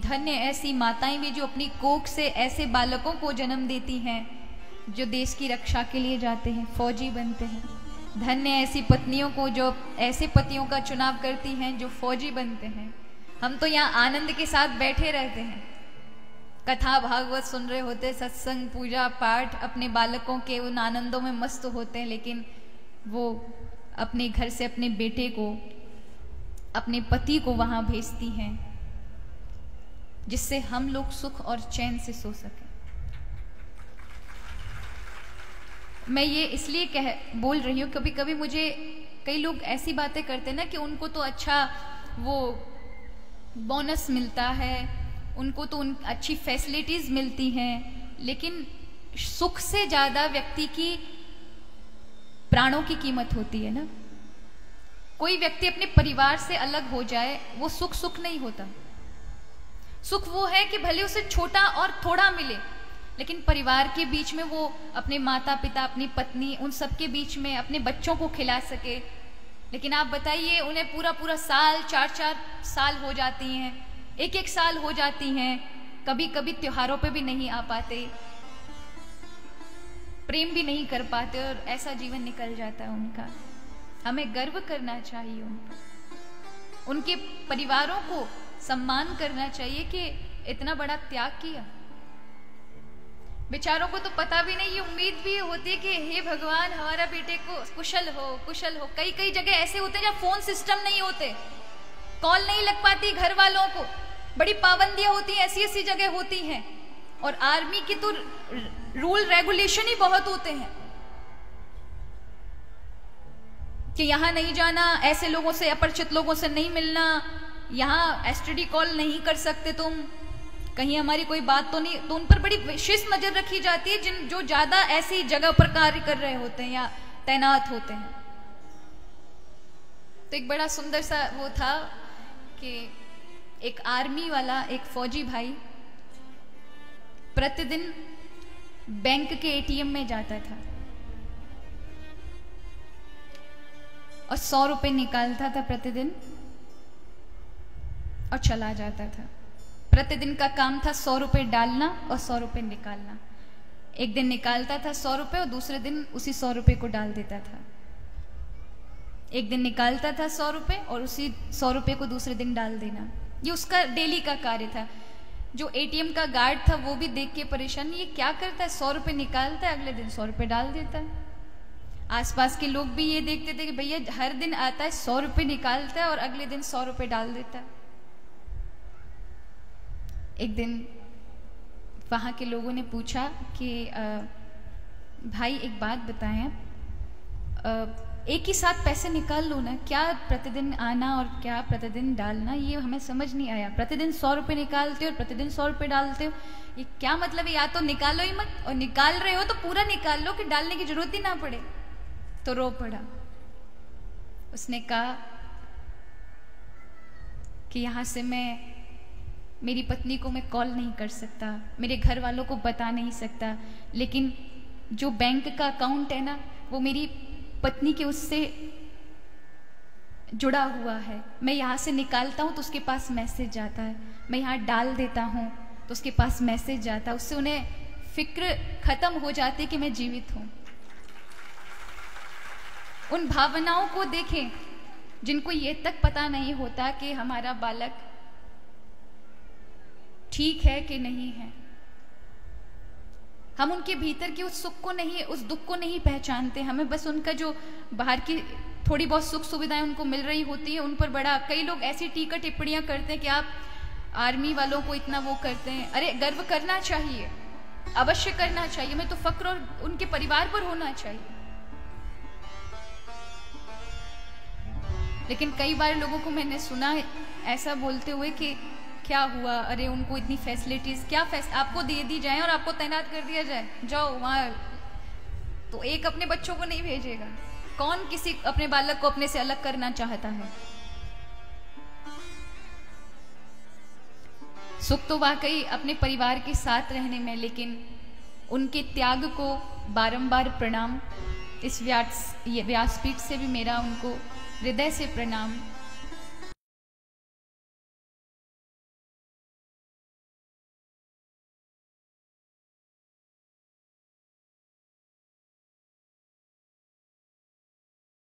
धन्य ऐसी माताएं भी जो अपनी कोख से ऐसे बालकों को जन्म देती हैं जो देश की रक्षा के लिए जाते हैं, फौजी बनते हैं। धन्य ऐसी पत्नियों को जो ऐसे पतियों का चुनाव करती हैं जो फौजी बनते हैं। हम तो यहाँ आनंद के साथ बैठे रहते हैं, कथा भागवत सुन रहे होते, सत्संग पूजा पाठ, अपने बालकों के उन आनंदों में मस्त होते हैं, लेकिन वो अपने घर से अपने बेटे को, अपने पति को वहां भेजती हैं जिससे हम लोग सुख और चैन से सो सकें। मैं ये इसलिए बोल रही हूँ, कभी कभी मुझे कई लोग ऐसी बातें करते हैं ना कि उनको तो अच्छा वो बोनस मिलता है, उनको तो अच्छी फैसिलिटीज मिलती हैं, लेकिन सुख से ज्यादा व्यक्ति की प्राणों की कीमत होती है ना। कोई व्यक्ति अपने परिवार से अलग हो जाए, वो सुख नहीं होता। सुख वो है कि भले उसे छोटा और थोड़ा मिले, लेकिन परिवार के बीच में वो अपने माता पिता, अपनी पत्नी, उन सब के बीच में अपने बच्चों को खिला सके। लेकिन आप बताइए, उन्हें पूरा साल, 4 साल हो जाती हैं, 1 साल हो जाती हैं, कभी कभी त्योहारों पे भी नहीं आ पाते, प्रेम भी नहीं कर पाते, और ऐसा जीवन निकल जाता है उनका। हमें गर्व करना चाहिए उनके परिवारों को सम्मान करना चाहिए कि इतना बड़ा त्याग किया। बेचारों को तो पता भी नहीं, ये उम्मीद भी होती है कि हे भगवान हमारा बेटे को कुशल हो। कई जगह ऐसे होते हैं जहाँ फोन सिस्टम नहीं होते, कॉल नहीं लग पाती घर वालों को, बड़ी पाबंदियां होती हैं, ऐसी जगह होती हैं। और आर्मी की तो रूल रेगुलेशन ही बहुत होते हैं कि यहाँ नहीं जाना, ऐसे लोगों से, अपरिचित लोगों से नहीं मिलना, यहाँ एसटीडी कॉल नहीं कर सकते तुम, कहीं हमारी कोई बात तो नहीं। तो उन पर बड़ी विशेष नजर रखी जाती है जो ज्यादा ऐसी जगह पर कार्य कर रहे होते हैं या तैनात होते हैं। तो एक बड़ा सुंदर सा वो था कि एक आर्मी वाला, एक फौजी भाई प्रतिदिन बैंक के एटीएम में जाता था और 100 रुपए निकालता था प्रतिदिन और चला जाता था। प्रतिदिन का काम था 100 रुपए डालना और 100 रुपए निकालना। एक दिन निकालता था 100 रुपए और दूसरे दिन उसी 100 रुपए को डाल देता था। एक दिन निकालता था 100 रुपए और उसी 100 रुपए को दूसरे दिन डाल देना। ये उसका डेली का कार्य था। जो एटीएम का गार्ड था वो भी देख के परेशान, ये क्या करता है, 100 रुपए निकालता है, अगले दिन 100 रुपए डाल देता है। आसपास के लोग भी ये देखते थे कि भैया हर दिन आता है, 100 रुपए निकालता है और अगले दिन 100 रुपए डाल देता है। एक दिन वहां के लोगों ने पूछा कि भाई एक बात बताएं, एक ही साथ पैसे निकाल लो ना, क्या प्रतिदिन आना और क्या प्रतिदिन डालना, ये हमें समझ नहीं आया। प्रतिदिन 100 रुपए निकालते हो और प्रतिदिन 100 रुपए डालते हो, ये क्या मतलब है? या तो निकालो ही मत, और निकाल रहे हो तो पूरा निकाल लो कि डालने की जरूरत ही ना पड़े। तो रो पड़ा। उसने कहा कि यहां से मैं मेरी पत्नी को मैं कॉल नहीं कर सकता, मेरे घर वालों को बता नहीं सकता, लेकिन जो बैंक का अकाउंट है ना वो मेरी पत्नी के उससे जुड़ा हुआ है। मैं यहाँ से निकालता हूँ तो उसके पास मैसेज जाता है, मैं यहाँ डाल देता हूँ तो उसके पास मैसेज जाता है। उससे उन्हें फिक्र खत्म हो जाती है कि मैं जीवित हूँ। उन भावनाओं को देखें जिनको ये तक पता नहीं होता कि हमारा बालक ठीक है कि नहीं है। हम उनके भीतर की उस सुख को नहीं, उस दुख को नहीं पहचानते। हमें बस उनका जो बाहर की थोड़ी बहुत सुख सुविधाएं उनको मिल रही होती है, उन पर बड़ा, कई लोग ऐसी टीका टिप्पणियां करते हैं कि आप आर्मी वालों को इतना वो करते हैं। अरे गर्व करना चाहिए, अवश्य करना चाहिए, मैं तो फक्र और उनके परिवार पर होना चाहिए। लेकिन कई बार लोगों को मैंने सुना ऐसा बोलते हुए कि क्या हुआ, अरे उनको इतनी फैसिलिटीज, क्या आपको दे दी जाए और आपको तैनात कर दिया जाए, जाओ वहां, तो एक अपने बच्चों को नहीं भेजेगा। कौन किसी अपने बालक को अपने से अलग करना चाहता है? सुख तो वाकई अपने परिवार के साथ रहने में, लेकिन उनके त्याग को बारंबार प्रणाम। इस व्यासपीठ से भी मेरा उनको हृदय से प्रणाम।